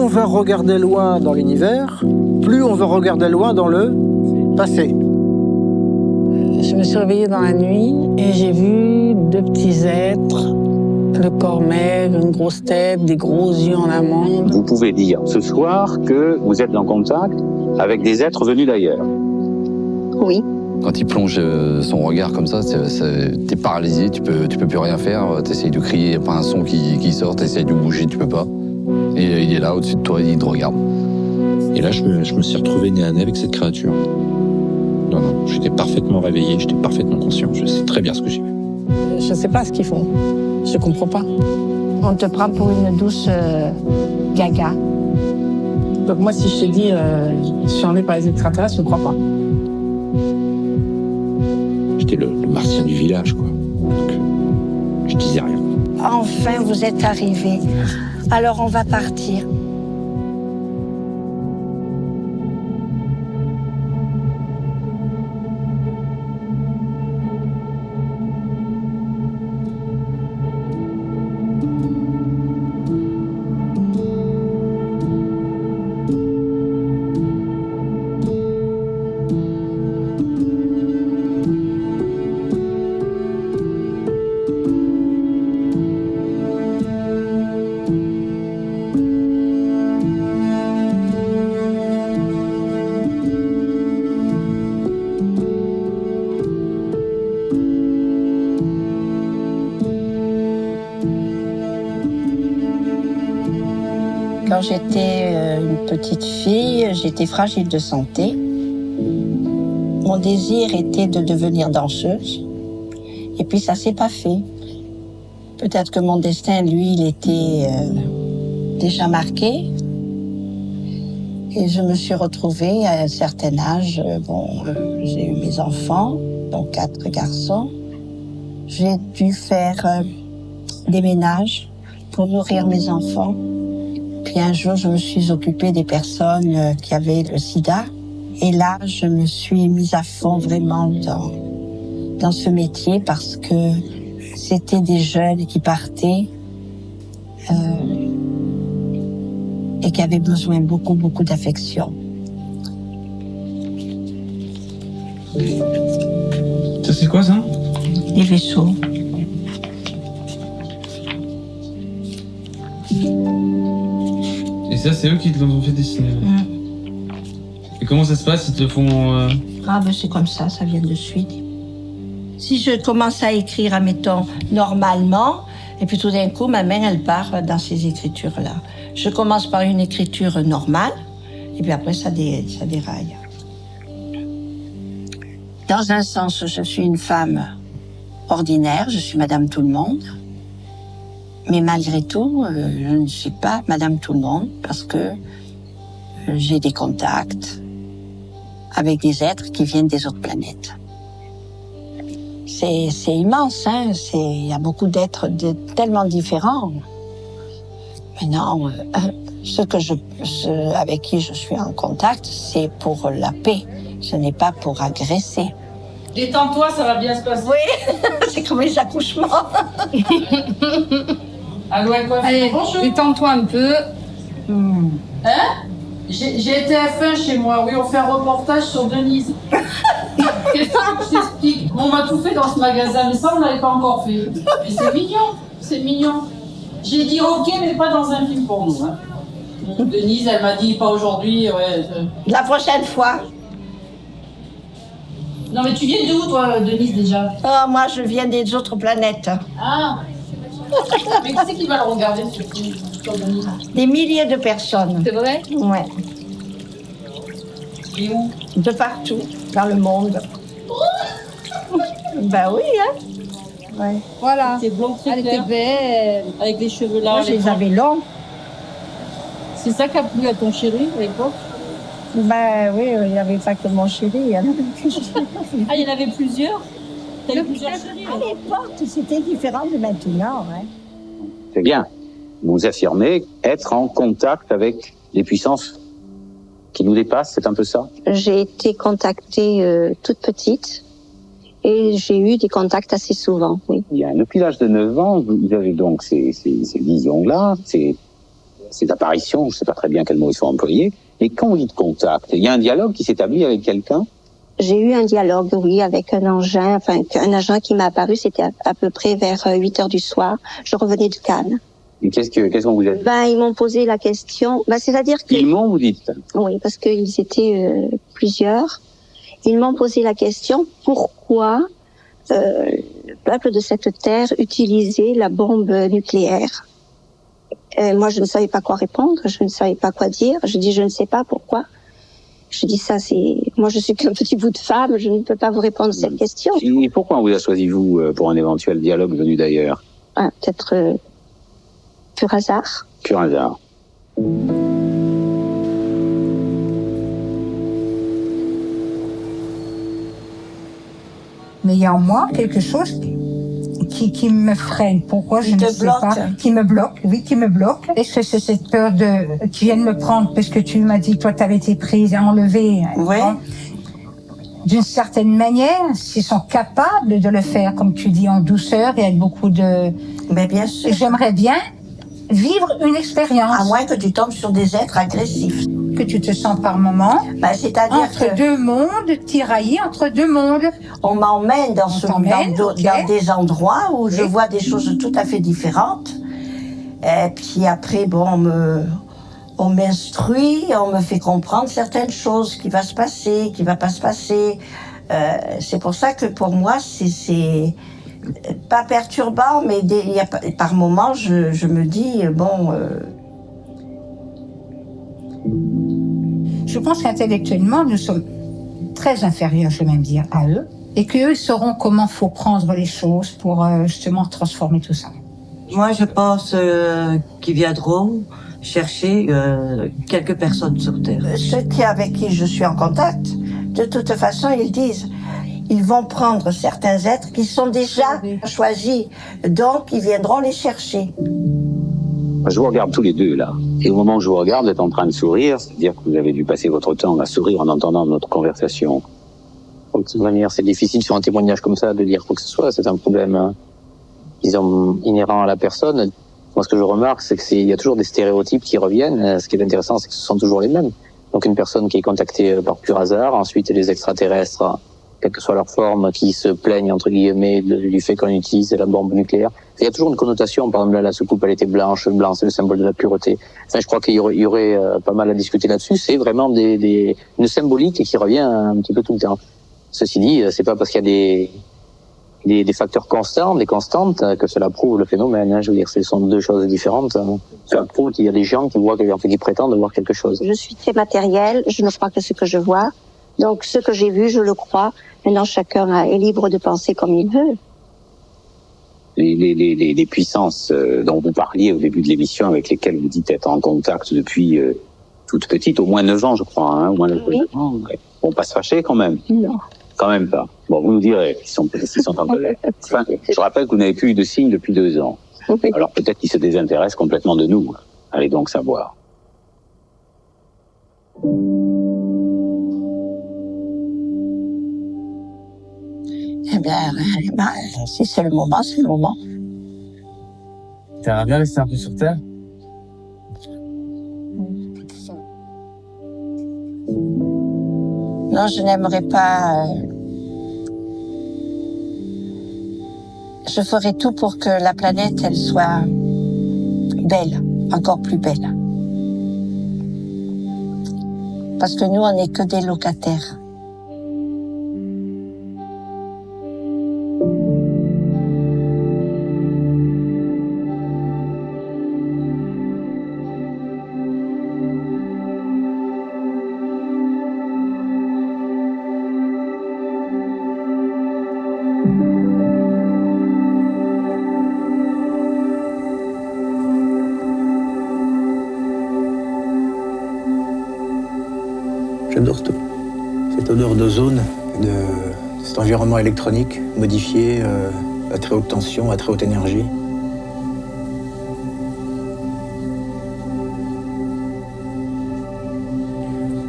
va regarder loin dans l'univers, plus on va regarder loin dans le passé. Je me suis réveillée dans la nuit et j'ai vu deux petits êtres, le corps maigre, une grosse tête, des gros yeux en amande. Vous pouvez dire ce soir que vous êtes en contact avec des êtres venus d'ailleurs. Oui. Quand il plonge son regard comme ça, t'es paralysé, tu peux plus rien faire. T'essayes de crier, il n'y a pas un son qui sort, t'essayes de bouger, tu peux pas. Et il est là au-dessus de toi, il te regarde. Et là, je me suis retrouvé nez à nez avec cette créature. Non, j'étais parfaitement réveillé, j'étais parfaitement conscient. Je sais très bien ce que j'ai vu. Je sais pas ce qu'ils font. Je comprends pas. On te prend pour une douce gaga. Donc moi, si je te dis je suis emmenée par les extraterrestres, je ne crois pas. J'étais le martien du village, quoi. Donc, je disais rien. Enfin, vous êtes arrivés. Alors, on va partir. Quand j'étais une petite fille, j'étais fragile de santé. Mon désir était de devenir danseuse. Et puis ça s'est pas fait. Peut-être que mon destin, lui, il était déjà marqué. Et je me suis retrouvée à un certain âge. J'ai eu mes enfants, donc 4 garçons. J'ai dû faire des ménages pour nourrir mes enfants. Puis un jour, je me suis occupée des personnes qui avaient le sida. Et là, je me suis mise à fond vraiment dans ce métier parce que c'était des jeunes qui partaient et qui avaient besoin beaucoup d'affection. Ça, c'est quoi, ça? Des vaisseaux. Et ça, c'est eux qui te l'ont fait dessiner. Et comment ça se passe? Ils te font... Ah ben c'est comme ça vient de suite. Si je commence à écrire, admettons, normalement, et puis tout d'un coup, ma main, elle part dans ces écritures-là. Je commence par une écriture normale, et puis après, ça déraille. Dans un sens, je suis une femme ordinaire, je suis Madame Tout-le-Monde. Mais malgré tout, je ne suis pas Madame Tout-le-Monde parce que j'ai des contacts avec des êtres qui viennent des autres planètes. C'est immense, hein? Il y a beaucoup d'êtres tellement différents. Maintenant, ceux avec qui je suis en contact, c'est pour la paix. Ce n'est pas pour agresser. Détends-toi, ça va bien se passer. Oui, c'est comme les accouchements. Allez, détends-toi un peu. Hein? J'ai été F1 chez moi, oui, on fait un reportage sur Denise. Qu'est-ce que je t'explique? On m'a tout fait dans ce magasin, mais ça, on l'avait pas encore fait. Mais c'est mignon, c'est mignon. J'ai dit ok, mais pas dans un film pour nous. Hein. Denise, elle m'a dit pas aujourd'hui, ouais. La prochaine fois. Non, mais tu viens d'où, toi, Denise, déjà? Oh, moi, je viens des autres planètes. Ah. Mais qui c'est qui va le regarder, ce film, sur Denise? Des milliers de personnes. C'est vrai? Ouais. Et où? De partout, dans le monde. Ben oui, hein? Ouais. Voilà. T'es blonde très claire. Elle était belle, avec les cheveux là. Moi, je les avais longs. C'est ça qu'a plu à ton chéri à l'époque? Ben oui, il n'y avait pas que mon chéri. Il y en avait plusieurs. Ah, il y en avait plusieurs? T'as eu plusieurs chéris? À l'époque, c'était différent de maintenant. Hein. C'est bien. Vous affirmez être en contact avec les puissances qui nous dépassent, c'est un peu ça? J'ai été contactée toute petite et j'ai eu des contacts assez souvent, oui. Bien. Depuis l'âge de 9 ans, vous avez donc ces visions-là, ces apparitions, je ne sais pas très bien quel mot il faut employer, mais quand vous dites contact, il y a un dialogue qui s'établit avec quelqu'un? J'ai eu un dialogue, oui, avec un engin, un agent qui m'a apparu, c'était à peu près vers 8 heures du soir. Je revenais de Cannes. Et qu'est-ce qu'on vous a dit? Ils m'ont posé la question, c'est-à-dire que... Ils m'ont, vous dites? Oui, parce qu'ils étaient plusieurs. Ils m'ont posé la question, pourquoi le peuple de cette terre utilisait la bombe nucléaire? Moi, je ne savais pas quoi répondre, je ne savais pas quoi dire. Je dis, je ne sais pas pourquoi. Je dis, moi, je suis qu'un petit bout de femme, je ne peux pas vous répondre à cette question. Et pourquoi on vous a choisi, vous, pour un éventuel dialogue venu d'ailleurs? Peut-être pur hasard. Pur hasard. Mais il y a en moi quelque chose qui me freine. Pourquoi, je ne sais pas. Qui me bloque, oui, qui me bloque. Est-ce que c'est cette peur qui vient de me prendre, parce que tu m'as dit que toi, tu avais été prise et enlevée. Oui. D'une certaine manière, s'ils sont capables de le faire, comme tu dis, en douceur et avec beaucoup de... Mais bien sûr. J'aimerais bien vivre une expérience. À moins que tu tombes sur des êtres agressifs. Que tu te sens par moment c'est-à-dire entre deux mondes, tiraillés entre deux mondes. On m'emmène dans des endroits où je vois des choses tout à fait différentes. Et puis après, on m'instruit, on me fait comprendre certaines choses, qui va se passer, qui va pas se passer. C'est pour ça que pour moi, c'est pas perturbant, mais par moments, je me dis, Je pense qu'intellectuellement, nous sommes très inférieurs, je vais même dire, à eux, et qu'eux sauront comment faut prendre les choses pour justement transformer tout ça. Moi, je pense qu'ils viendront chercher quelques personnes sur Terre. Ceux avec qui je suis en contact, de toute façon, ils disent, ils vont prendre certains êtres qui sont déjà choisis, donc ils viendront les chercher. Je vous regarde tous les deux, là. Et au moment où je vous regarde, vous êtes en train de sourire, c'est-à-dire que vous avez dû passer votre temps à sourire en entendant notre conversation. De toute manière, c'est difficile sur un témoignage comme ça de dire quoi que ce soit. C'est un problème, disons, inhérent à la personne. Moi, ce que je remarque, c'est qu'il y a toujours des stéréotypes qui reviennent. Ce qui est intéressant, c'est que ce sont toujours les mêmes. Donc, une personne qui est contactée par pur hasard, ensuite les extraterrestres, quelle que soit leur forme, qui se plaignent, entre guillemets, du fait qu'on utilise la bombe nucléaire. Il y a toujours une connotation. Par exemple, là, la soucoupe, elle était blanche. Blanc, c'est le symbole de la pureté. Enfin, je crois qu'il y aurait pas mal à discuter là-dessus. C'est vraiment une symbolique qui revient un petit peu tout le temps. Ceci dit, c'est pas parce qu'il y a des facteurs constants, des constantes, que cela prouve le phénomène. Hein. Je veux dire, ce sont deux choses différentes. Cela prouve qu'il y a des gens qui prétendent voir quelque chose. Je suis très matérielle. Je ne crois que ce que je vois. Donc, ce que j'ai vu, je le crois. Maintenant, chacun est libre de penser comme il veut. Les puissances dont vous parliez au début de l'émission, avec lesquelles vous dites être en contact depuis toute petite, au moins 9 ans, je crois, hein, au moins 9 ans. Ouais. Bon, pas se fâcher quand même. Non. Quand même pas. Bon, vous nous direz s'ils sont en colère. Enfin, je rappelle que vous n'avez plus eu de signes depuis 2 ans. Oui. Alors peut-être qu'ils se désintéressent complètement de nous. Allez donc savoir. Si c'est le moment, c'est le moment. T'aimerais bien rester un peu sur Terre? Non, je n'aimerais pas... Je ferai tout pour que la planète, elle soit belle, encore plus belle. Parce que nous, on n'est que des locataires. J'adore cette odeur d'ozone, de cet environnement électronique modifié à très haute tension, à très haute énergie.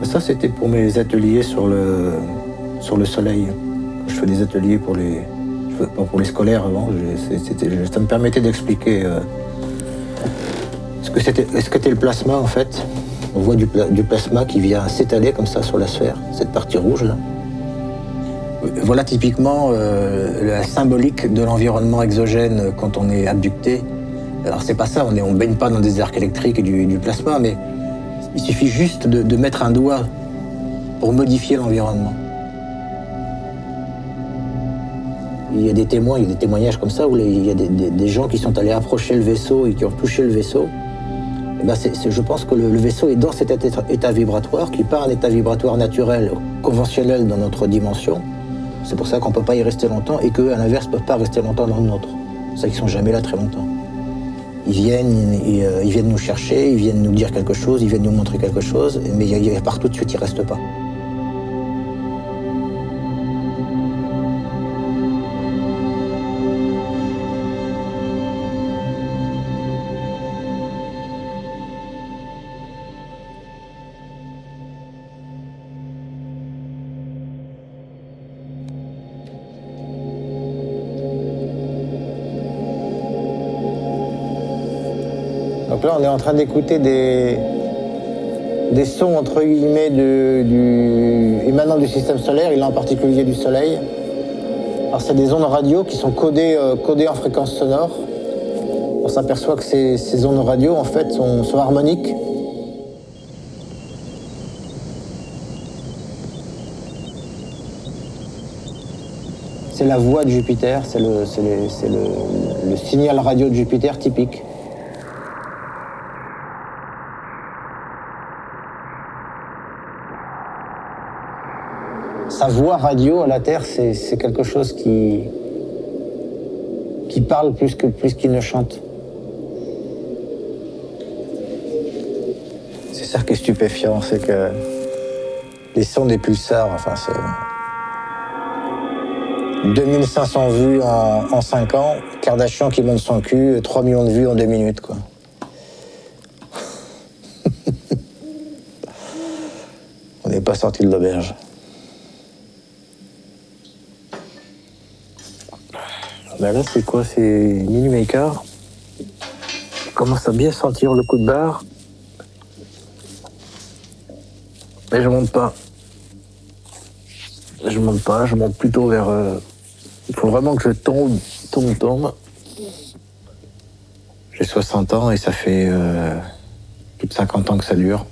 Ça, c'était pour mes ateliers sur le soleil. Je fais des ateliers pour les scolaires avant. Ça me permettait d'expliquer Est-ce que c'était le plasma en fait? On voit du plasma qui vient s'étaler comme ça sur la sphère, cette partie rouge là. Voilà typiquement la symbolique de l'environnement exogène quand on est abducté. Alors c'est pas ça, on baigne pas dans des arcs électriques et du plasma, mais il suffit juste de mettre un doigt pour modifier l'environnement. Il y a des témoins, il y a des témoignages comme ça où il y a des gens qui sont allés approcher le vaisseau et qui ont touché le vaisseau. Et ben je pense que le vaisseau est dans cet état vibratoire, qui n'est pas un état vibratoire naturel, conventionnel dans notre dimension. C'est pour ça qu'on ne peut pas y rester longtemps et qu'à l'inverse, ne peuvent pas rester longtemps dans le nôtre. C'est pour ça qu'ils ne sont jamais là très longtemps. Ils viennent nous chercher, ils viennent nous dire quelque chose, ils viennent nous montrer quelque chose, mais ils partent tout de suite, ils ne restent pas. Donc là, on est en train d'écouter des sons, entre guillemets, émanant du système solaire, et là en particulier du Soleil. Alors c'est des ondes radio qui sont codées en fréquences sonores. On s'aperçoit que ces ondes radio, en fait, sont harmoniques. C'est la voix de Jupiter, c'est le signal radio de Jupiter typique. Sa voix radio à la Terre, c'est quelque chose qui parle plus qu'il ne chante. C'est ça qui est stupéfiant, c'est que les sons des pulsars, enfin c'est 2500 vues en 5 ans, Kardashian qui monte son cul, 3 millions de vues en 2 minutes, quoi. On n'est pas sorti de l'auberge. Ben là, c'est quoi? C'est minuit et quart. Je commence à bien sentir le coup de barre. Mais je monte pas. Je monte plutôt vers... Il faut vraiment que je tombe. J'ai 60 ans et ça fait plus de 50 ans que ça dure.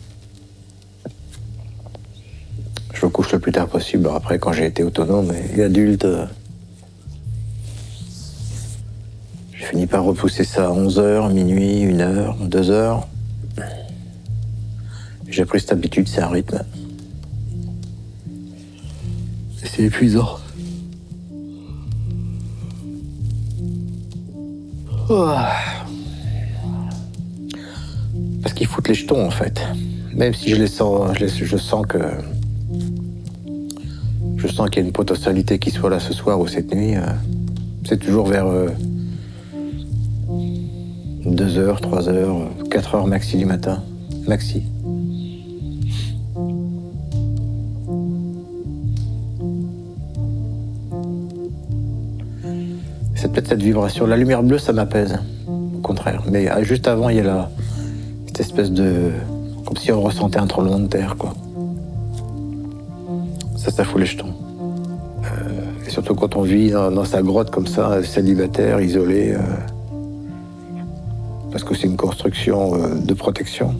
Je me couche le plus tard possible. Alors après, quand j'ai été autonome et adulte... J'ai fini par repousser ça à 11h, minuit, 1h, 2h. J'ai pris cette habitude, c'est un rythme. Et c'est épuisant. Parce qu'ils foutent les jetons, en fait. Même si je sens qu'il y a une potentialité qui soit là ce soir ou cette nuit, c'est toujours vers... 2h, 3h, 4h maxi du matin. Maxi. C'est peut-être cette vibration. La lumière bleue, ça m'apaise. Au contraire. Mais juste avant, il y a cette espèce de... Comme si on ressentait un tremblement de terre, quoi. Ça fout les jetons. Et surtout quand on vit dans sa grotte comme ça, célibataire, isolé... parce que c'est une construction de protection.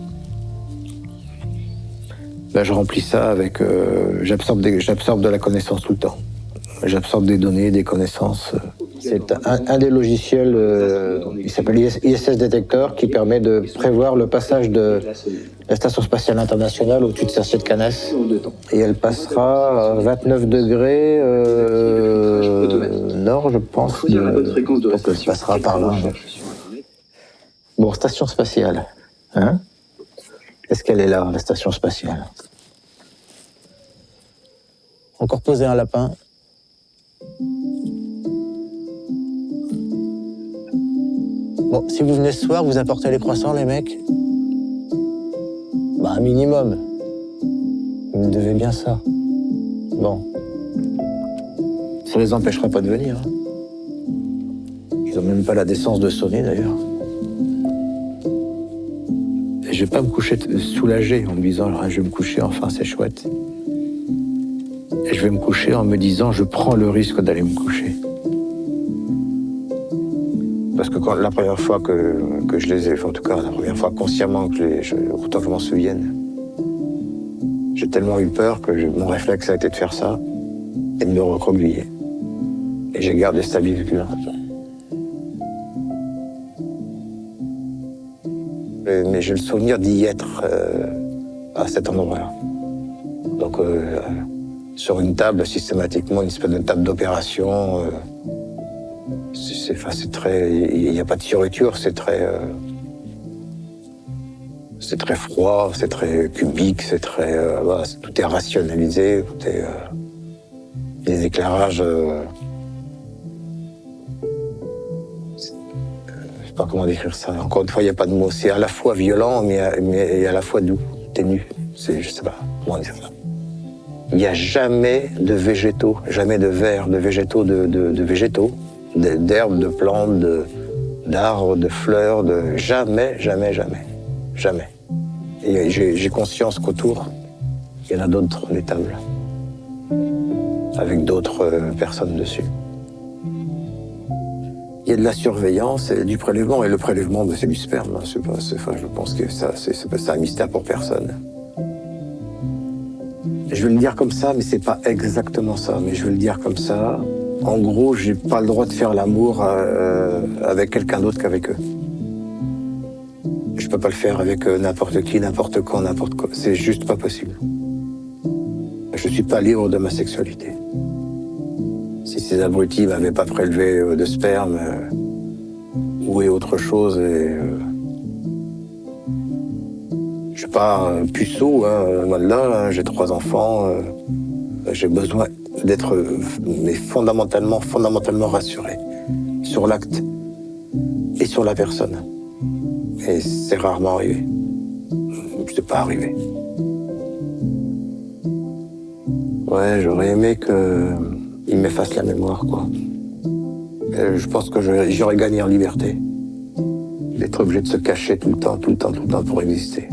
Là, je remplis ça avec... j'absorbe de la connaissance tout le temps. J'absorbe des données, des connaissances. C'est un des logiciels, il s'appelle ISS Detector, qui permet de prévoir le passage de la Station Spatiale Internationale au-dessus de Cercier-de-Canes. Et elle passera à 29 degrés nord, je pense. Donc elle passera par là. Bon, station spatiale. Hein? Est-ce qu'elle est là, la station spatiale? Encore poser un lapin. Bon, si vous venez ce soir, vous apportez les croissants, les mecs? Bah, un minimum. Vous me devez bien ça. Bon. Ça les empêchera pas de venir. Hein. Ils ont même pas la décence de sonner, d'ailleurs. Je vais pas me coucher soulagé en me disant ah, je vais me coucher, enfin c'est chouette. Et je vais me coucher en me disant je prends le risque d'aller me coucher. Parce que la première fois que je les ai, en tout cas la première fois consciemment autant que je m'en souvienne, j'ai tellement eu peur que mon réflexe a été de faire ça et de me recroqueviller. Et j'ai gardé cette habitude-là. Mais j'ai le souvenir d'y être à cet endroit-là. Donc sur une table, systématiquement, une espèce de table d'opération. C'est très, il n'y a pas de fioriture, c'est très froid, c'est très cubique, c'est très, voilà, tout est rationalisé, tout est, les éclairages. Je sais pas comment décrire ça. Encore une fois, il n'y a pas de mots. C'est à la fois violent, mais à la fois doux, ténu. Je sais pas comment dire ça. Il n'y a jamais de végétaux, jamais de vers, de végétaux, de végétaux. D'herbes, de plantes, d'arbres, de fleurs, jamais. Et j'ai conscience qu'autour, il y en a d'autres, des tables, avec d'autres personnes dessus. Il y a de la surveillance et du prélèvement, et le prélèvement, c'est du sperme. Je pense que c'est un mystère pour personne. Je vais le dire comme ça, mais c'est pas exactement ça, mais je vais le dire comme ça. En gros, j'ai pas le droit de faire l'amour avec quelqu'un d'autre qu'avec eux. Je peux pas le faire avec n'importe qui, n'importe quand, n'importe quoi. C'est juste pas possible. Je suis pas libre de ma sexualité. Si ces abrutis m'avaient pas prélevé de sperme ou autre chose, je suis pas puceau, loin de là, j'ai 3 enfants, j'ai besoin d'être fondamentalement rassuré sur l'acte et sur la personne. Et c'est rarement arrivé. C'est pas arrivé. Ouais, j'aurais aimé qu'il m'efface la mémoire, quoi. Et je pense que j'aurais gagné en liberté. D'être obligé de se cacher tout le temps pour exister.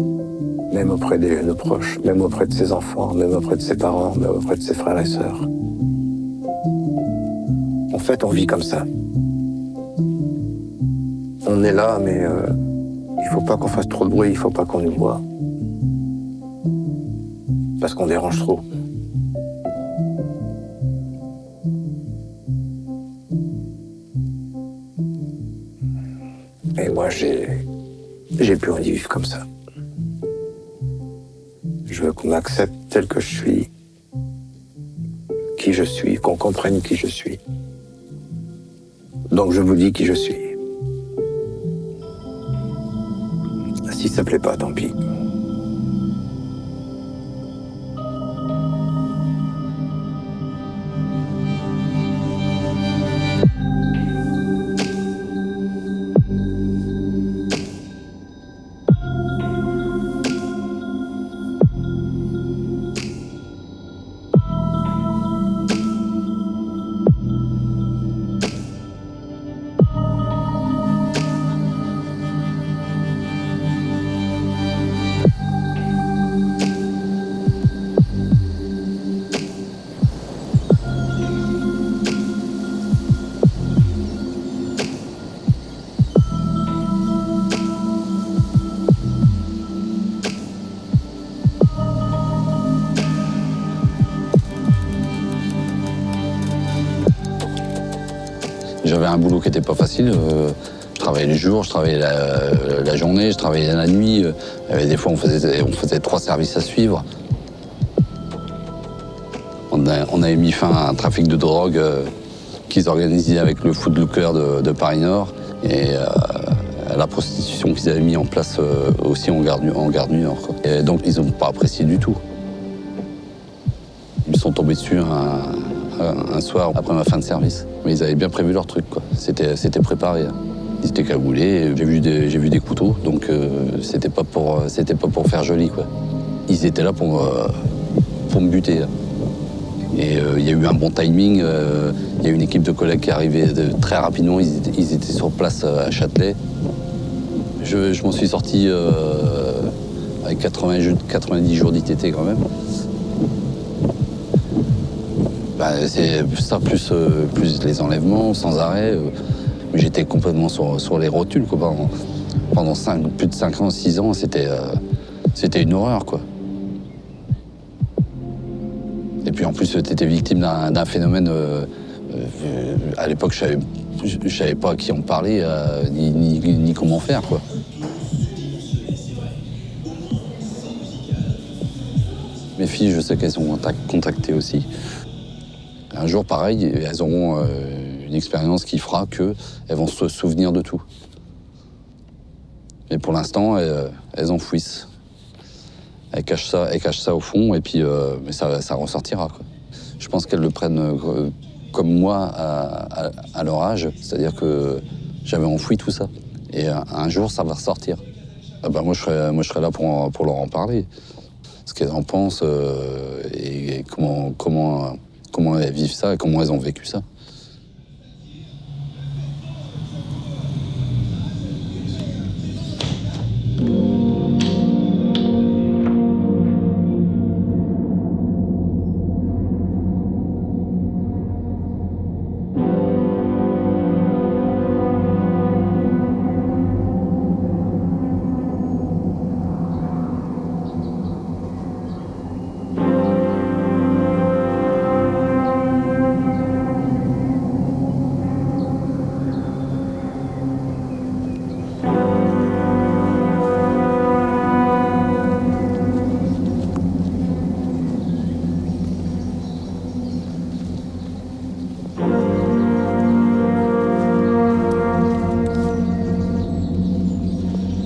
Même auprès de nos proches, même auprès de ses enfants, même auprès de ses parents, même auprès de ses frères et sœurs. En fait, on vit comme ça. On est là, mais il faut pas qu'on fasse trop de bruit, il faut pas qu'on nous voie. Parce qu'on dérange trop. Et moi, j'ai plus envie de vivre comme ça. Je veux qu'on m'accepte tel que je suis, qui je suis, qu'on comprenne qui je suis. Donc je vous dis qui je suis. Si ça plaît pas, tant pis. J'avais un boulot qui n'était pas facile. Je travaillais le jour, je travaillais la journée, je travaillais la nuit. Des fois, on faisait 3 services à suivre. On avait mis fin à un trafic de drogue qu'ils organisaient avec le Foot Locker de Paris-Nord et à la prostitution qu'ils avaient mis en place aussi en gare du Nord, quoi. Et donc, ils n'ont pas apprécié du tout. Ils sont tombés dessus un soir après ma fin de service. Mais ils avaient bien prévu leur truc, quoi. C'était préparé. Ils étaient cagoulés, j'ai vu des couteaux, donc c'était pas pour faire joli, quoi. Ils étaient là pour me buter. Et il y a eu un bon timing, il y a une équipe de collègues qui est arrivée très rapidement, ils étaient sur place à Châtelet. Je m'en suis sorti avec 90 jours d'ITT quand même. C'est ça, plus les enlèvements sans arrêt. J'étais complètement sur les rotules, quoi. Pendant plus de 5 ans, 6 ans, c'était une horreur, quoi. Et puis en plus, tu étais victime d'un phénomène. À l'époque, je savais pas à qui en parler, ni comment faire, quoi. Mes filles, je sais qu'elles sont contactées aussi. Un jour, pareil, elles auront une expérience qui fera qu'elles vont se souvenir de tout. Mais pour l'instant, elles enfouissent. Elles cachent ça au fond, et puis mais ça ressortira, quoi. Je pense qu'elles le prennent comme moi à leur âge, c'est-à-dire que j'avais enfoui tout ça. Et un jour, ça va ressortir. Moi, je serai là pour leur en parler. Ce qu'elles en pensent et comment elles vivent ça et comment elles ont vécu ça.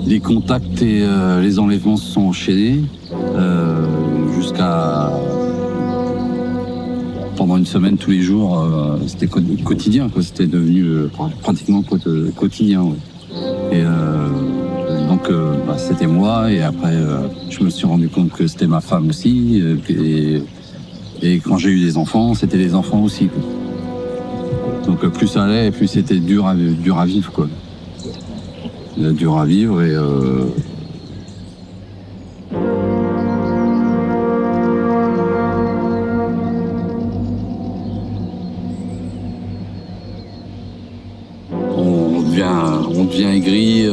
Les contacts et les enlèvements se sont enchaînés jusqu'à... Pendant une semaine, tous les jours, c'était quotidien, quoi. C'était devenu pratiquement quotidien. Ouais. Et donc, c'était moi, et après, je me suis rendu compte que c'était ma femme aussi. Et quand j'ai eu des enfants, c'était les enfants aussi, quoi. Donc, plus ça allait, et plus c'était dur à vivre, quoi. Dur à vivre et on devient aigri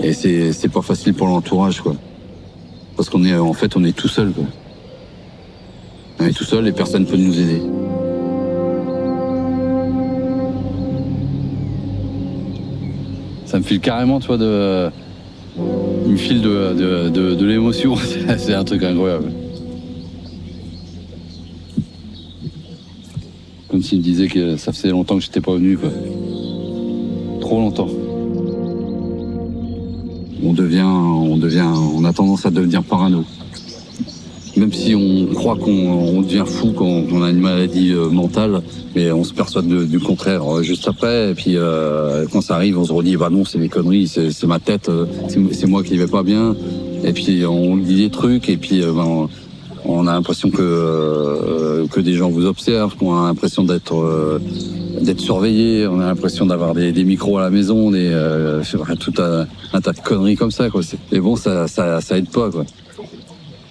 et c'est pas facile pour l'entourage, quoi. Parce qu'on est tout seul, quoi. On est tout seul et personne ne peut nous aider. Ça me file carrément, tu vois, il me file de l'émotion. C'est un truc incroyable. Comme s'il me disait que ça faisait longtemps que j'étais pas venu, quoi. Trop longtemps. On a tendance à devenir parano. Même si on croit qu'on devient fou quand on a une maladie mentale, mais on se persuade du contraire juste après. Et puis quand ça arrive, on se redit bah non, c'est des conneries, c'est ma tête, c'est moi qui vais pas bien. Et puis on dit des trucs, et puis on a l'impression que des gens vous observent, qu'on a l'impression d'être surveillé, on a l'impression d'avoir des micros à la maison, tout un tas de conneries comme ça, quoi. Et bon, ça aide pas, quoi.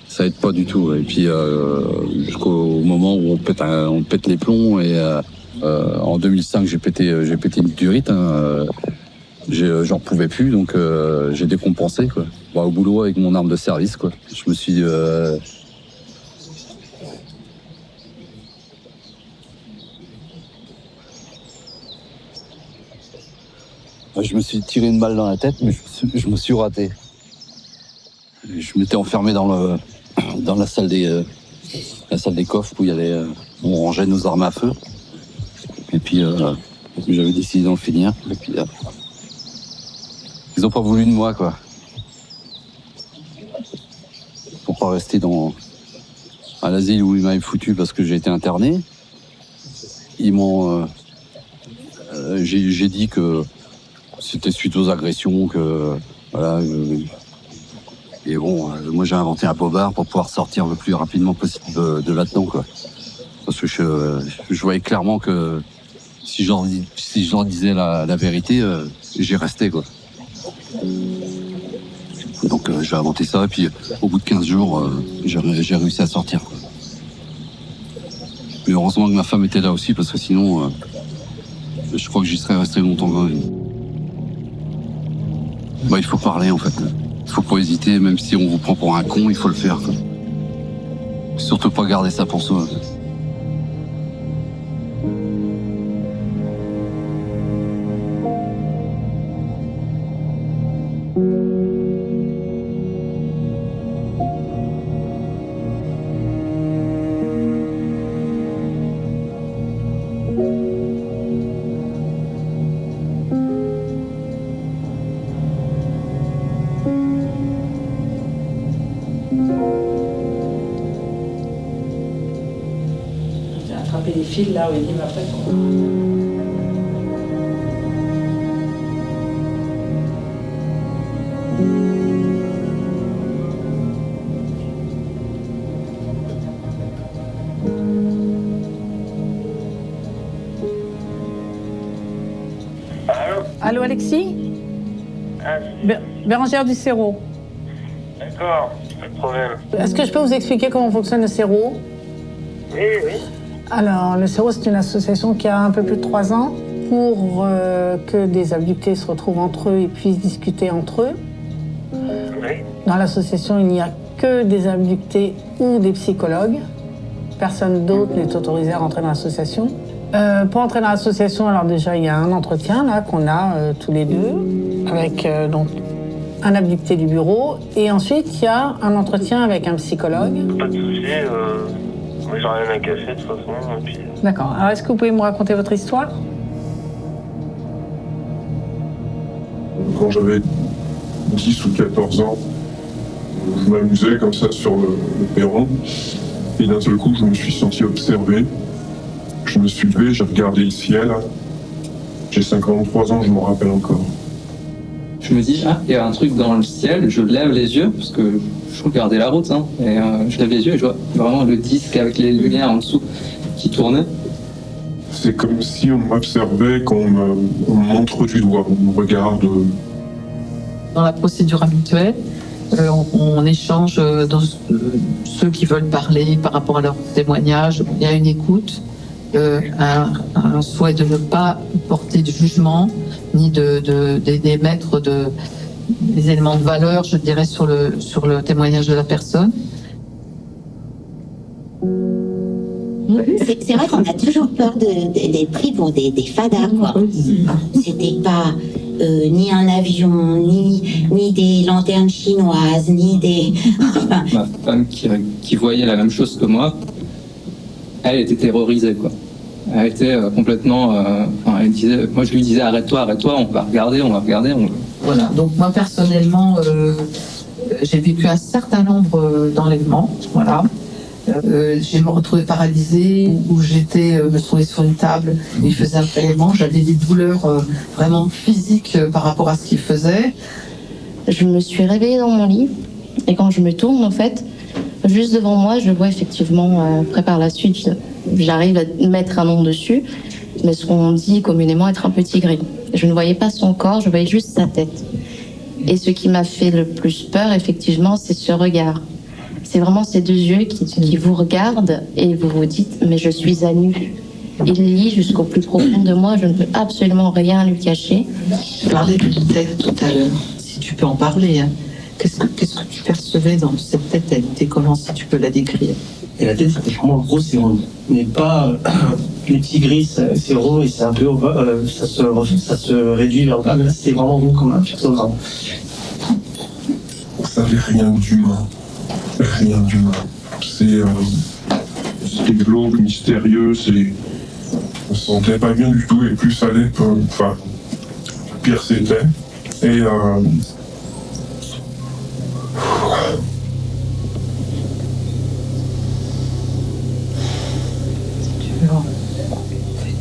Ça aide pas du tout. Et puis jusqu'au moment où on pète les plombs. Et en 2005, j'ai pété une durite. J'en pouvais plus, donc j'ai décompensé, quoi. Au boulot avec mon arme de service, quoi. Je me suis tiré une balle dans la tête, mais je me suis raté. Je m'étais enfermé dans la salle des coffres où on rangeait nos armes à feu. Et puis j'avais décidé d'en finir. Et puis ils ont pas voulu de moi, quoi. Pour pas rester à l'asile où ils m'avaient foutu parce que j'ai été interné. Ils m'ont j'ai dit que c'était suite aux agressions, que voilà. Et bon, moi j'ai inventé un bobard pour pouvoir sortir le plus rapidement possible de là-dedans, quoi. Parce que je voyais clairement que si je leur disais la vérité, j'y restais, quoi. Donc j'ai inventé ça, et puis au bout de 15 jours, j'ai réussi à sortir. Mais heureusement que ma femme était là aussi, parce que sinon, je crois que j'y serais resté longtemps quand même. Il faut parler en fait. Il faut pas hésiter, même si on vous prend pour un con, il faut le faire, quoi. Surtout pas garder ça pour soi. Les fils là où il m'a fait. Allô Alexis? Bérangère du Cerro. D'accord, pas de problème. Est-ce que je peux vous expliquer comment fonctionne le Cerro? Oui, oui. Alors, le Cerro, c'est une association qui a un peu plus de 3 ans pour que des abductés se retrouvent entre eux et puissent discuter entre eux. Oui. Dans l'association, il n'y a que des abductés ou des psychologues. Personne d'autre n'est autorisé à rentrer dans l'association. Pour entrer dans l'association, alors déjà, il y a un entretien là qu'on a tous les deux avec donc un abducté du bureau. Et ensuite, il y a un entretien avec un psychologue. Pas de soucis. Moi, j'ai rien à cacher de toute façon. Puis... D'accord. Alors, est-ce que vous pouvez me raconter votre histoire? Quand j'avais 10 ou 14 ans, je m'amusais comme ça sur le perron. Et d'un seul coup, je me suis senti observé. Je me suis levé, j'ai regardé le ciel. J'ai 53 ans, je m'en rappelle encore. Je me dis, il y a un truc dans le ciel, je lève les yeux, parce que je regardais la route, et je lève les yeux et je vois vraiment le disque avec les lumières en dessous qui tournait. C'est comme si on m'observait, qu'on me montre du doigt, on me regarde. Dans la procédure habituelle, on échange dans ceux qui veulent parler par rapport à leur témoignage. Il y a une écoute, un souhait de ne pas porter de jugement, ni d'émettre des éléments de valeur, je dirais, sur le témoignage de la personne. C'est vrai qu'on a toujours peur d'être pris pour des fadas, quoi. C'était pas ni un avion, ni des lanternes chinoises, ni des... Ma femme qui voyait la même chose que moi, elle était terrorisée, quoi. Elle était complètement... elle disait, moi je lui disais arrête-toi, on va regarder. Voilà, donc moi personnellement, j'ai vécu un certain nombre d'enlèvements, voilà. J'ai me retrouvé paralysée, où j'étais me trouvais sur une table, il faisait un prélèvement, j'avais des douleurs vraiment physiques par rapport à ce qu'il faisait. Je me suis réveillée dans mon lit, et quand je me tourne, en fait, juste devant moi, je vois effectivement, après par la suite, j'arrive à mettre un nom dessus, mais ce qu'on dit communément être un petit gris. Je ne voyais pas son corps, je voyais juste sa tête. Et ce qui m'a fait le plus peur, effectivement, c'est ce regard. C'est vraiment ces deux yeux qui vous regardent et vous vous dites « mais je suis à nu ». Il lit jusqu'au plus profond de moi, je ne peux absolument rien lui cacher. Je parlais de tête tout à l'heure, si tu peux en parler. Hein. Qu'est-ce que tu percevais dans cette tête? Elle était comment, si tu peux la décrire? Et la tête, c'était vraiment gros, c'est rond. Mais pas les petits gris, c'est rond et c'est un peu... ça se réduit vers le bas, mais là, c'était vraiment rond comme un pictogramme. Ça n'avait rien d'humain. Rien d'humain. C'est glauque, mystérieux, on se sentait pas bien du tout, et plus ça allait, pire c'était. Et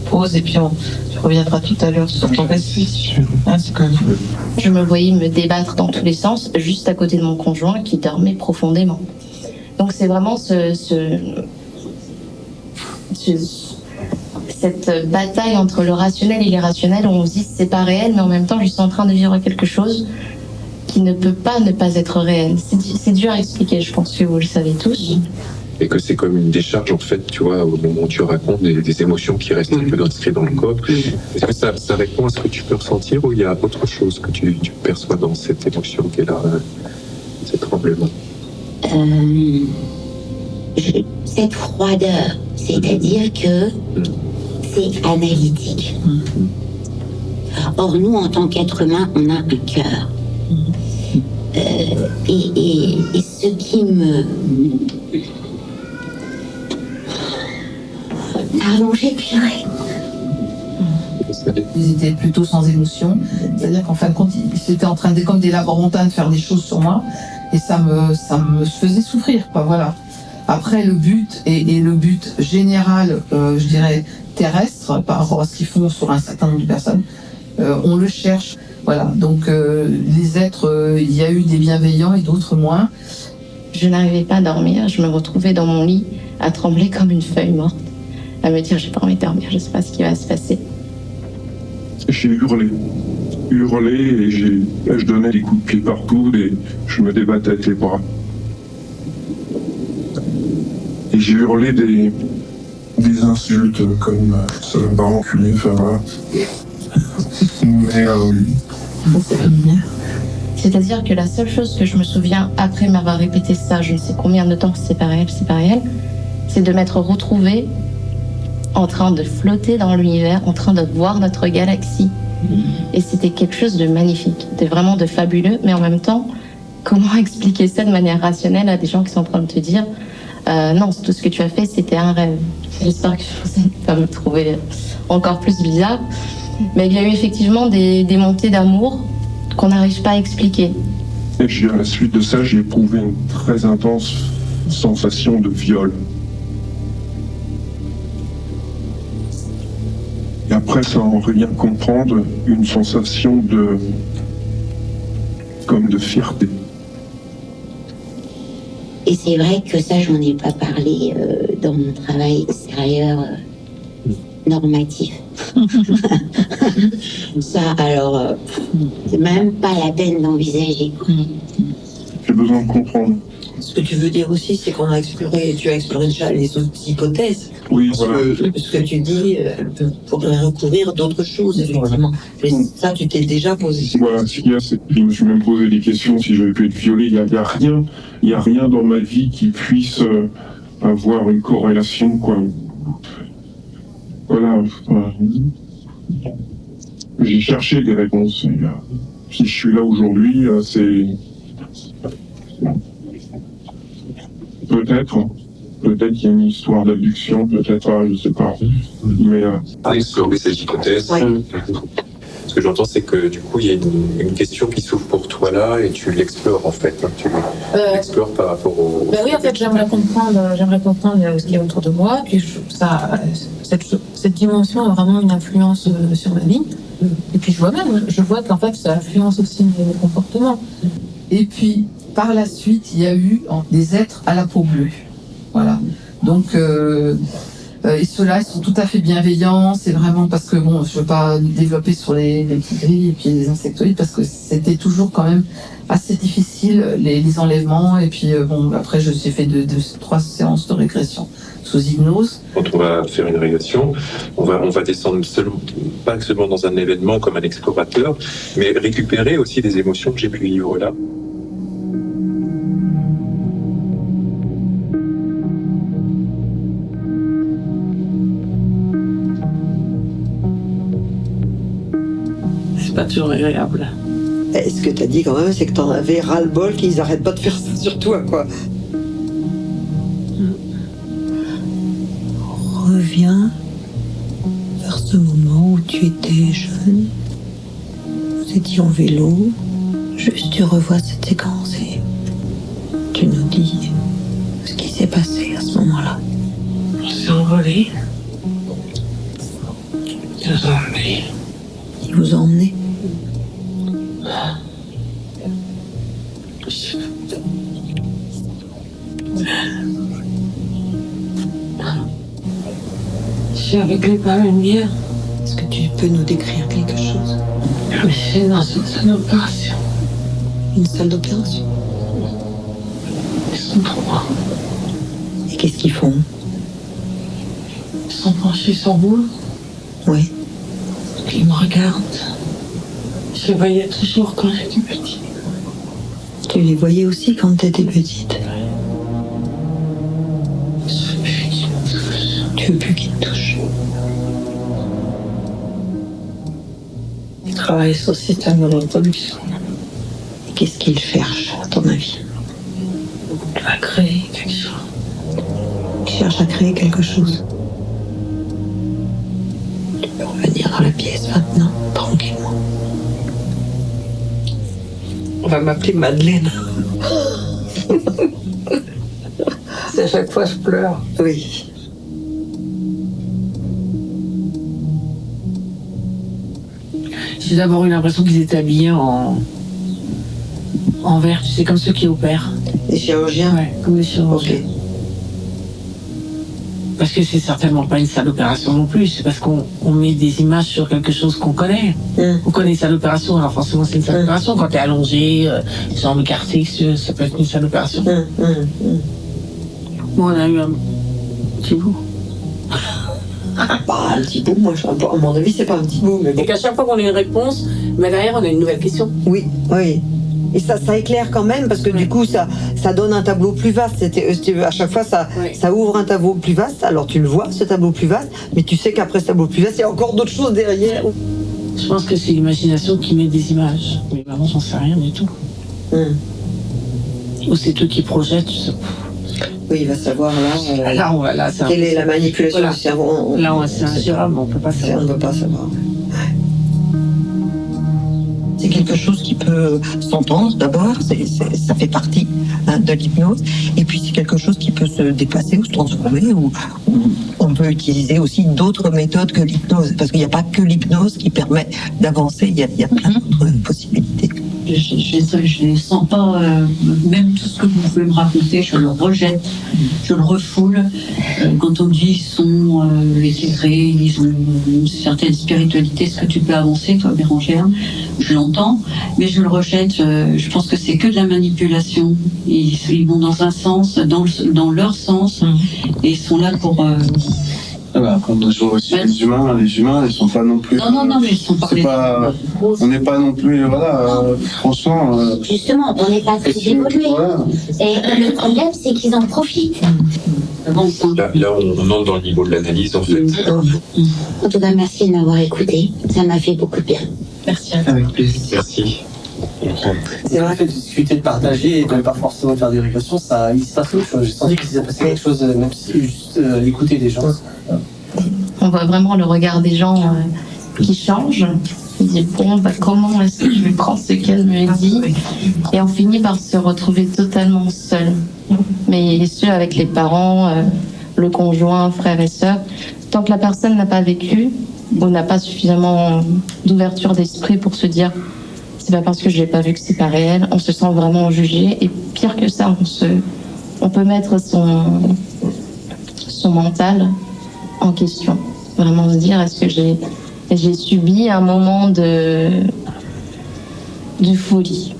pause et puis tu reviendras tout à l'heure sur ton récit. Je me voyais me débattre dans tous les sens, juste à côté de mon conjoint qui dormait profondément. Donc c'est vraiment cette bataille entre le rationnel et l'irrationnel où on se dit c'est pas réel, mais en même temps je suis en train de vivre quelque chose qui ne peut pas ne pas être réel. C'est dur à expliquer, je pense que vous le savez tous. Et que c'est comme une décharge, en fait, tu vois, au moment où tu racontes des émotions qui restent un peu inscrites dans le corps. Est-ce que ça répond à ce que tu peux ressentir ou il y a autre chose que tu perçois dans cette émotion qui est là, cet tremblement? Cette froideur, c'est-à-dire que c'est analytique. Or, nous, en tant qu'être humain, on a un cœur. Et ce qui me... Pardon, j'ai pleuré. Ils étaient plutôt sans émotion. C'est-à-dire qu'en fin de compte, ils étaient en train de, comme des laborantins, de faire des choses sur moi. Et ça me faisait souffrir, quoi, voilà. Après, le but, et le but général, je dirais, terrestre, par rapport à ce qu'ils font sur un certain nombre de personnes, on le cherche. Voilà. Donc, les êtres, il y a eu des bienveillants et d'autres moins. Je n'arrivais pas à dormir. Je me retrouvais dans mon lit à trembler comme une feuille morte, à me dire j'ai pas envie de dormir, je sais pas ce qui va se passer. J'ai hurlé et je donnais des coups de pied partout et je me débattais avec les bras. Et j'ai hurlé des insultes comme ça va me pas enculé, enfin voilà. Mais C'est-à-dire que la seule chose que je me souviens après m'avoir répété ça, je ne sais combien de temps, c'est pas réel, c'est de m'être retrouvée en train de flotter dans l'univers, en train de voir notre galaxie. Et c'était quelque chose de magnifique, vraiment de fabuleux, mais en même temps, comment expliquer ça de manière rationnelle à des gens qui sont en train de te dire non, tout ce que tu as fait, c'était un rêve. J'espère que vous n'allez pas me trouver encore plus bizarre. Mais il y a eu effectivement des montées d'amour qu'on n'arrive pas à expliquer. Et à la suite de ça, j'ai éprouvé une très intense sensation de viol. Et après, sans rien comprendre, une sensation comme de fierté. Et c'est vrai que ça, j'en ai pas parlé dans mon travail extérieur normatif. Ça, alors, c'est même pas la peine d'envisager. J'ai besoin de comprendre. Ce que tu veux dire aussi, c'est qu'on a exploré, tu as exploré déjà les autres hypothèses. Oui, voilà. Ce que tu dis pourrait recouvrir d'autres choses, effectivement. Mais ça, tu t'es déjà posé. Voilà, ce qu'il y a, c'est que je me suis même posé des questions si j'avais pu être violé. Il y a rien dans ma vie qui puisse avoir une corrélation, quoi. Voilà. J'ai cherché des réponses. Et, si je suis là aujourd'hui, c'est... Peut-être qu'il y a une histoire d'abduction, peut-être pas, je sais pas. Mais explorer cette hypothèse. Ouais. Ce que j'entends, c'est que du coup, il y a une question qui s'ouvre pour toi là, et tu l'explores en fait. Hein. Tu l'explores par rapport au. Ben oui, en fait, j'aimerais comprendre ce qu'il y a autour de moi. Puis cette dimension a vraiment une influence sur ma vie. Et puis je vois qu'en fait, ça influence aussi mes comportements. Et puis par la suite, il y a eu des êtres à la peau bleue. Voilà. Donc et ceux-là, ils sont tout à fait bienveillants. C'est vraiment parce que bon, je veux pas développer sur les petits grilles et puis les insectoïdes parce que c'était toujours quand même assez difficile les enlèvements. Et puis bon, après, j'ai fait 3 séances de régression sous hypnose. Quand on va faire une régression, on va descendre pas seulement dans un événement comme un explorateur, mais récupérer aussi des émotions que j'ai pu vivre là. Pas toujours agréable. Et ce que tu as dit quand même, c'est que tu en avais ras-le-bol qu'ils arrêtent pas de faire ça sur toi, quoi. Reviens vers ce moment où tu étais jeune. Vous étiez en vélo. Juste tu revois cette séquence et tu nous dis ce qui s'est passé à ce moment-là. On s'est envolé. Ils nous ont emmenés. Ils vous ont emmenés? Je suis avec les pas lumière. Est-ce que tu peux nous décrire quelque chose? Mais c'est dans une opération. une salle d'opération. Ils sont trois. Et qu'est-ce qu'ils font? Ils sont penchés sur vous. Oui. Ils me regardent. Je les voyais toujours quand j'étais petite. Tu les voyais aussi quand tu étais petite? Tu veux plus qu'ils te touchent? Ils travaillent sur le système de reproduction. Et qu'est-ce qu'ils cherchent, à ton avis? Tu vas créer quelque chose. Ils cherchent à créer quelque chose. Tu peux revenir dans la pièce maintenant, tranquillement. On va m'appeler Madeleine. C'est à chaque fois je pleure. Oui. J'ai d'abord eu l'impression qu'ils étaient habillés en vert, tu sais, comme ceux qui opèrent. Les chirurgiens? Ouais, comme les chirurgiens. Okay. Parce que c'est certainement pas une salle d'opération non plus, c'est parce qu'on met des images sur quelque chose qu'on connaît. On connaît une salle d'opération, alors forcément c'est une salle d'opération. Quand t'es allongé, jambes écartées, ça peut être une salle d'opération. Bon, on a eu un petit bout. Bah, un petit bout, moi, à mon avis, c'est pas un petit bout. Mais bon. Et qu'à chaque fois qu'on a une réponse, mais derrière, on a une nouvelle question. Oui, oui. Et ça éclaire quand même, parce que du coup, ça donne un tableau plus vaste. À chaque fois, ça ouvre un tableau plus vaste. Alors, tu le vois, ce tableau plus vaste, mais tu sais qu'après ce tableau plus vaste, il y a encore d'autres choses derrière. Je pense que c'est l'imagination qui met des images. Mais vraiment, j'en sais rien du tout. Ou c'est eux qui projettent, je sais pas. Oui, il va savoir là, quelle est la manipulation du cerveau. Là, c'est ingérable, on ne peut pas savoir. On ne peut pas savoir. C'est quelque chose qui peut s'entendre d'abord, ça fait partie de l'hypnose, et puis c'est quelque chose qui peut se déplacer ou se transformer, ou on peut utiliser aussi d'autres méthodes que l'hypnose, parce qu'il n'y a pas que l'hypnose qui permet d'avancer, il y a plein d'autres possibilités. Je ne sens pas, même tout ce que vous pouvez me raconter, je le rejette, je le refoule. Quand on me dit qu'ils sont éclairés, ils ont une certaine spiritualité, est-ce que tu peux avancer, toi, Bérangère? Je l'entends, mais je le rejette. Je pense que c'est que de la manipulation. Ils vont dans un sens, dans leur sens, et ils sont là pour... Quand on joue aussi les humains, ils sont pas non plus. Non, mais ils sont pas. On n'est pas non plus, franchement. Justement, on n'est pas très évolué. Voilà. Et le problème, c'est qu'ils en profitent. Là, on entre dans le niveau de l'analyse, en fait. En tout cas, merci de m'avoir écouté. Ça m'a fait beaucoup de bien. Merci. Avec plaisir. Merci. C'est vrai que de discuter, de partager et de ne pas forcément faire des régressions, il se passe autre chose. J'ai senti qu'il s'est passé quelque chose, même si juste écouter des gens. On voit vraiment le regard des gens qui change. On dit bon, comment est-ce que je vais prendre ce qu'elle me dit? Et on finit par se retrouver totalement seul. Mais seul avec les parents, le conjoint, frères et sœurs. Tant que la personne n'a pas vécu, ou n'a pas suffisamment d'ouverture d'esprit pour se dire c'est pas parce que je l'ai pas vu que c'est pas réel, on se sent vraiment jugé. Et pire que ça, on peut mettre son mental en question. Vraiment se dire, est-ce que j'ai subi un moment de folie.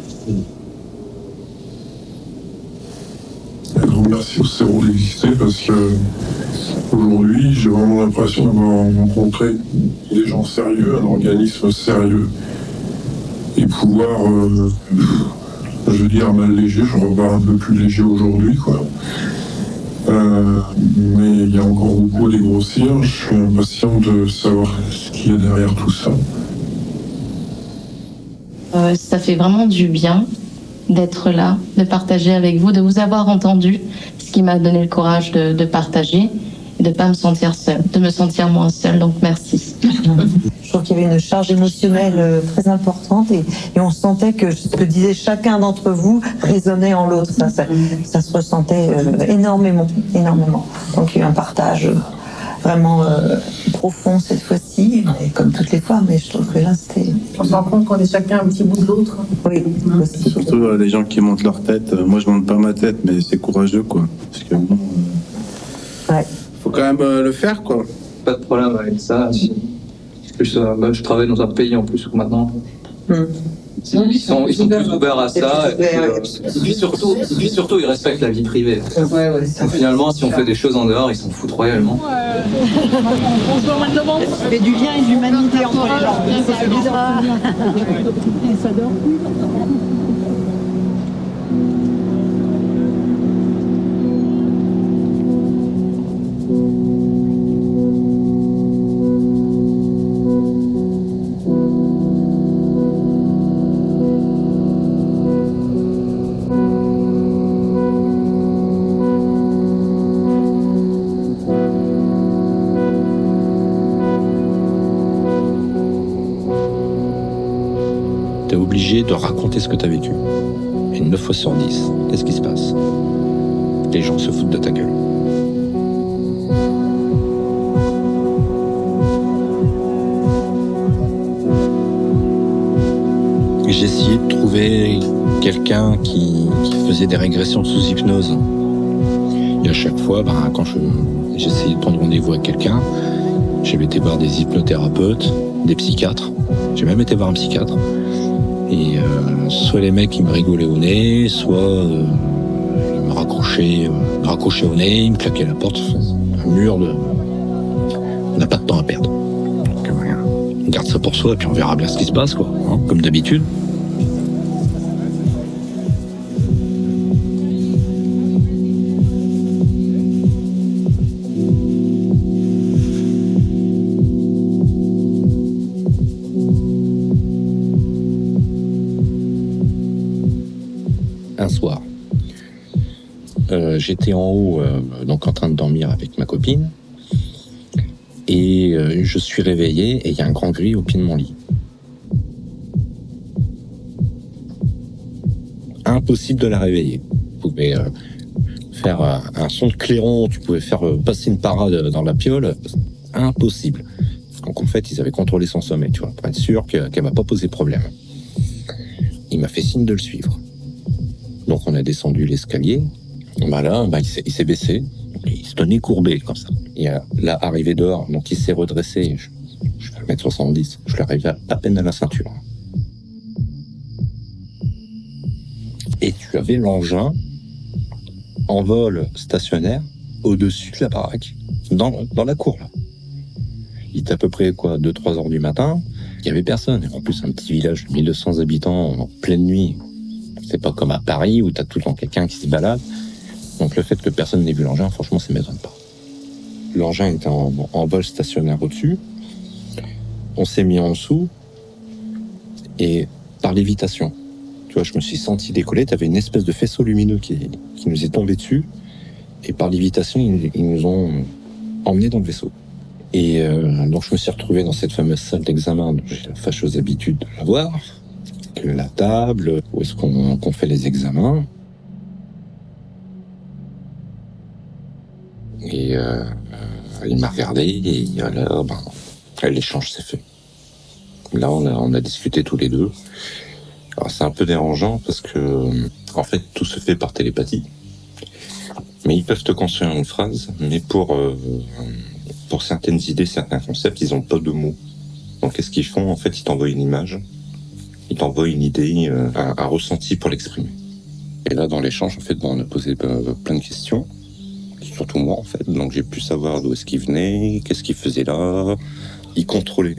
Un grand merci au Cerveau d'exister parce que aujourd'hui, j'ai vraiment l'impression d'avoir rencontré des gens sérieux, un organisme sérieux. Et pouvoir, je veux dire, m'alléger, je repars un peu plus léger aujourd'hui, quoi. Mais il y a encore beaucoup à dégrossir. Je suis impatient de savoir ce qu'il y a derrière tout ça. Ça fait vraiment du bien d'être là, de partager avec vous, de vous avoir entendu, ce qui m'a donné le courage de partager et de ne pas me sentir seule, de me sentir moins seule. Donc merci. Je trouve qu'il y avait une charge émotionnelle très importante et on sentait que ce que disait chacun d'entre vous résonnait en l'autre. Ça se ressentait énormément. Donc il y a eu un partage vraiment profond cette fois-ci, comme toutes les fois, mais je trouve que là c'était... On se rend compte qu'on est chacun un petit bout de l'autre. Oui. C'est surtout les gens qui montent leur tête. Moi je monte pas ma tête, mais c'est courageux, quoi. Parce que bon... Faut quand même le faire, quoi. Pas de problème avec ça. Plus, je travaille dans un pays en plus maintenant. Ils sont plus ouverts à ça. Et puis surtout, ils respectent la vie privée. Donc, finalement, si on fait des choses en dehors, ils s'en foutent royalement. On se voit au mois de novembre. Ça fait du lien et de l'humanité entre les gens. Ça fait bizarre. Ça dort. T'es obligé de raconter ce que t'as vécu. Et 9 fois sur 10, qu'est-ce qui se passe? Les gens se foutent de ta gueule. J'ai essayé de trouver quelqu'un qui faisait des régressions sous hypnose. Et à chaque fois, quand j'essayais de prendre rendez-vous avec quelqu'un, j'avais été voir des hypnothérapeutes, des psychiatres. J'ai même été voir un psychiatre. Et soit les mecs ils me rigolaient au nez, soit ils me raccrochaient au nez, ils me claquaient la porte, un mur de... On n'a pas de temps à perdre. Donc, on garde ça pour soi et puis on verra bien ce qui se passe, quoi, hein, comme d'habitude. Un soir, j'étais en haut, donc en train de dormir avec ma copine, et je suis réveillé et il y a un grand gris au pied de mon lit. Impossible de la réveiller. Vous pouvez faire un son de clairon, tu pouvais faire passer une parade dans la piole, impossible. Donc en fait, ils avaient contrôlé son sommeil, tu vois, pour être sûr qu'elle va pas poser problème. Il m'a fait signe de le suivre. Donc on a descendu l'escalier. Là, il s'est baissé. Il se tenait courbé comme ça. Et là, arrivé dehors, donc il s'est redressé. Je fais 1m70. Je l'arrivais à peine à la ceinture. Et tu avais l'engin en vol stationnaire au-dessus de la baraque, dans la cour là. Il était à peu près 2-3 heures du matin. Il y avait personne. Et en plus, un petit village de 1200 habitants en pleine nuit. C'est pas comme à Paris où t'as tout le temps quelqu'un qui se balade. Donc le fait que personne n'ait vu l'engin, franchement, ça m'étonne pas. L'engin était en vol stationnaire au-dessus. On s'est mis en dessous. Et par lévitation, tu vois, je me suis senti décoller. T'avais une espèce de faisceau lumineux qui nous est tombé dessus. Et par lévitation, ils nous ont emmenés dans le vaisseau. Et donc je me suis retrouvé dans cette fameuse salle d'examen dont j'ai la fâcheuse habitude de la voir. La table, où est-ce qu'on fait les examens. Et il m'a regardé et là, l'échange s'est fait. Là, on a discuté tous les deux. Alors c'est un peu dérangeant parce que, en fait, tout se fait par télépathie. Mais ils peuvent te construire une phrase, mais pour certaines idées, certains concepts, ils n'ont pas de mots. Donc qu'est-ce qu'ils font? En fait, ils t'envoient une image. Il t'envoie une idée, un ressenti pour l'exprimer. Et là, dans l'échange, en fait, on a posé plein de questions. Surtout moi, en fait. Donc, j'ai pu savoir d'où est-ce qu'il venait, qu'est-ce qu'il faisait là. Il contrôlait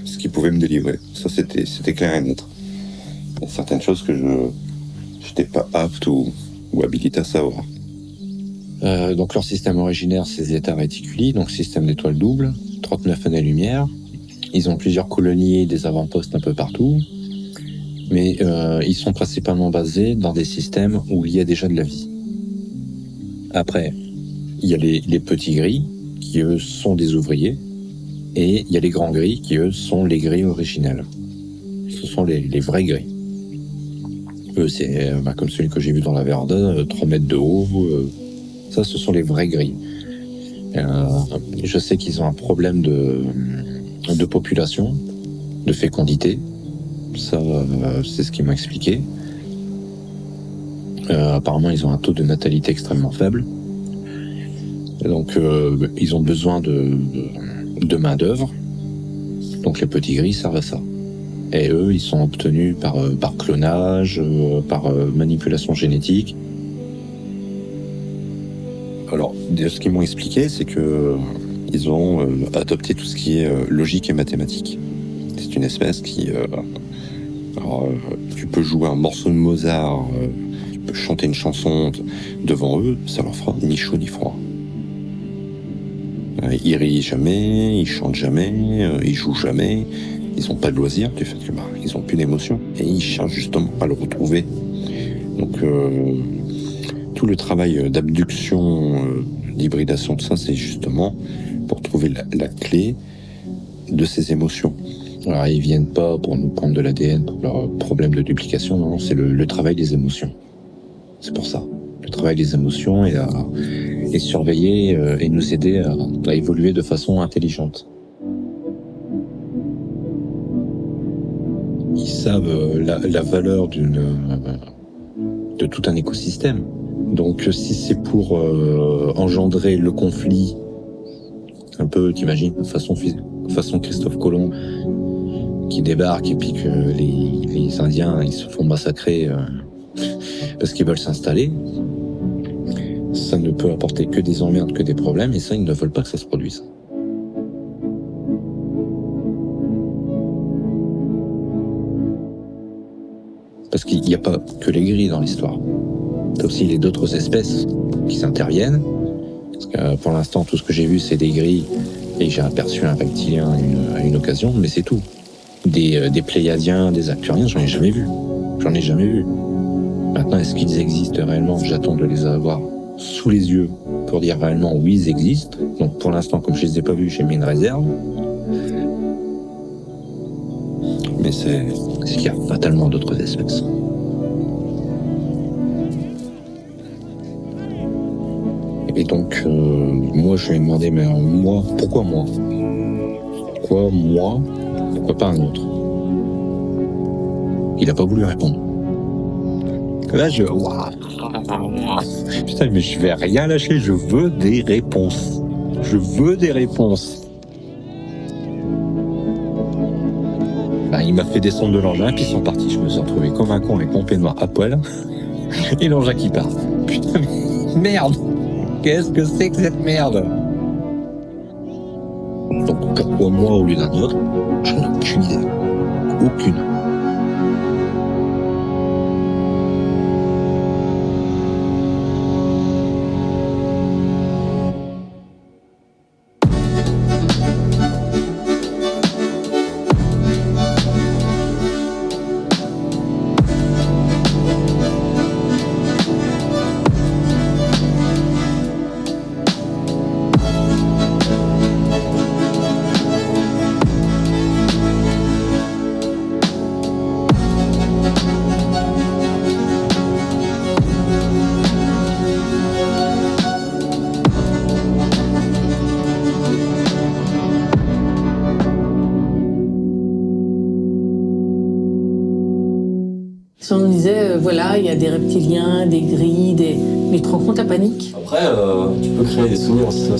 ce qu'il pouvait me délivrer. Ça, c'était clair et net. Il y a certaines choses que je n'étais pas apte ou habilité à savoir. Donc, leur système originaire, c'est Zeta Reticuli, donc système d'étoiles doubles, 39 années-lumière. Ils ont plusieurs colonies et des avant-postes un peu partout. Mais ils sont principalement basés dans des systèmes où il y a déjà de la vie. Après, il y a les petits gris, qui eux sont des ouvriers, et il y a les grands gris, qui eux sont les gris originels. Ce sont les vrais gris. Eux, c'est comme celui que j'ai vu dans la Verde, 3 mètres de haut. Ça, ce sont les vrais gris. Je sais qu'ils ont un problème de population, de fécondité. Ça, c'est ce qu'ils m'ont expliqué. Apparemment, ils ont un taux de natalité extrêmement faible. Et donc, ils ont besoin de main-d'œuvre. Donc, les petits gris servent à ça. Et eux, ils sont obtenus par clonage, par manipulation génétique. Alors, ce qu'ils m'ont expliqué, c'est que ils ont adopté tout ce qui est logique et mathématique. C'est une espèce qui... tu peux jouer un morceau de Mozart, tu peux chanter une chanson devant eux, ça leur fera ni chaud ni froid. Ils rient jamais, ils chantent jamais, ils jouent jamais, ils n'ont pas de loisir du fait que ils n'ont plus d'émotion et ils cherchent justement à le retrouver. Donc tout le travail d'abduction, d'hybridation, tout ça, c'est justement pour trouver la clé de ces émotions. Alors ils viennent pas pour nous prendre de l'ADN pour leur problème de duplication, non, c'est le travail des émotions. C'est pour ça. Le travail des émotions et surveiller et nous aider à évoluer de façon intelligente. Ils savent la valeur de tout un écosystème. Donc si c'est pour engendrer le conflit, un peu, t'imagines, façon Christophe Colomb, qui débarque et puis que les Indiens ils se font massacrer parce qu'ils veulent s'installer, ça ne peut apporter que des emmerdes, que des problèmes, et ça, ils ne veulent pas que ça se produise. Parce qu'il n'y a pas que les gris dans l'histoire. Il y a aussi les d'autres espèces qui s'interviennent. Parce que pour l'instant, tout ce que j'ai vu, c'est des gris, et j'ai aperçu un reptilien à une occasion, mais c'est tout. Des Pléiadiens, des Acturiens, j'en ai jamais vu. J'en ai jamais vu. Maintenant, est-ce qu'ils existent réellement? J'attends de les avoir sous les yeux pour dire réellement oui, ils existent. Donc pour l'instant, comme je les ai pas vus, j'ai mis une réserve. Mais c'est qu'il y a pas tellement d'autres espèces. Et donc, moi, je lui ai demandé, mais moi, pourquoi moi? Pourquoi moi? Pourquoi pas un autre? Il a pas voulu répondre. Là, putain, mais je vais rien lâcher, je veux des réponses. Je veux des réponses. Ben, il m'a fait descendre de l'engin, puis ils sont partis. Je me suis retrouvé comme un con avec mon peignoir à poil. Et l'engin qui part. Putain, mais merde! Qu'est-ce que c'est que cette merde? Donc pourquoi moi au lieu d'un autre? J'en ai aucune idée. Aucune. Si on nous disait, voilà, il y a des reptiliens, des gris, mais tu te rends compte, la panique? Après, tu peux créer des souvenirs aussi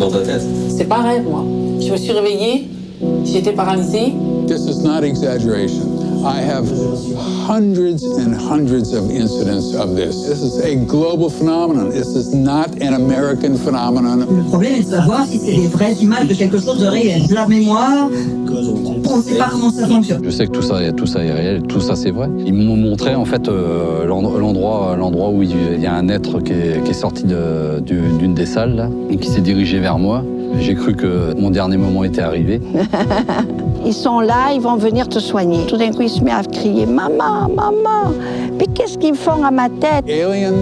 dans ta tête. C'est pas un rêve, moi. Je me suis réveillée, j'étais paralysée. This is not exaggeration. I have hundreds and hundreds of incidents of this. This is a global phenomenon. This is not an American phenomenon. Le problème est de savoir si c'est des vraies images de quelque chose de réel. La mémoire, on ne sait pas comment ça fonctionne. Je sais que tout ça est réel, tout ça c'est vrai. Ils m'ont montré en fait l'endroit où il y a un être qui est sorti d'une des salles là, et qui s'est dirigé vers moi. J'ai cru que mon dernier moment était arrivé. Ils sont là, ils vont venir te soigner. Tout d'un coup, ils se mettent à crier « Maman, maman !» Puis qu'est-ce qu'ils font à ma tête? Alien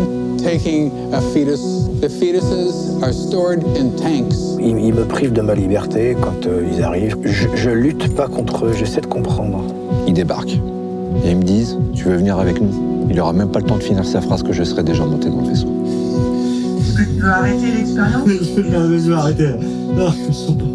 taking a fetus. The fetuses are stored in tanks. Ils me privent de ma liberté quand ils arrivent. Je lutte pas contre eux, j'essaie de comprendre. Ils débarquent. Et ils me disent « Tu veux venir avec nous ?» Il n'aura même pas le temps de finir sa phrase que je serai déjà monté dans le vaisseau. Est-ce que tu veux arrêter l'expérience? Je veux arrêter. Non, je ne sens pas.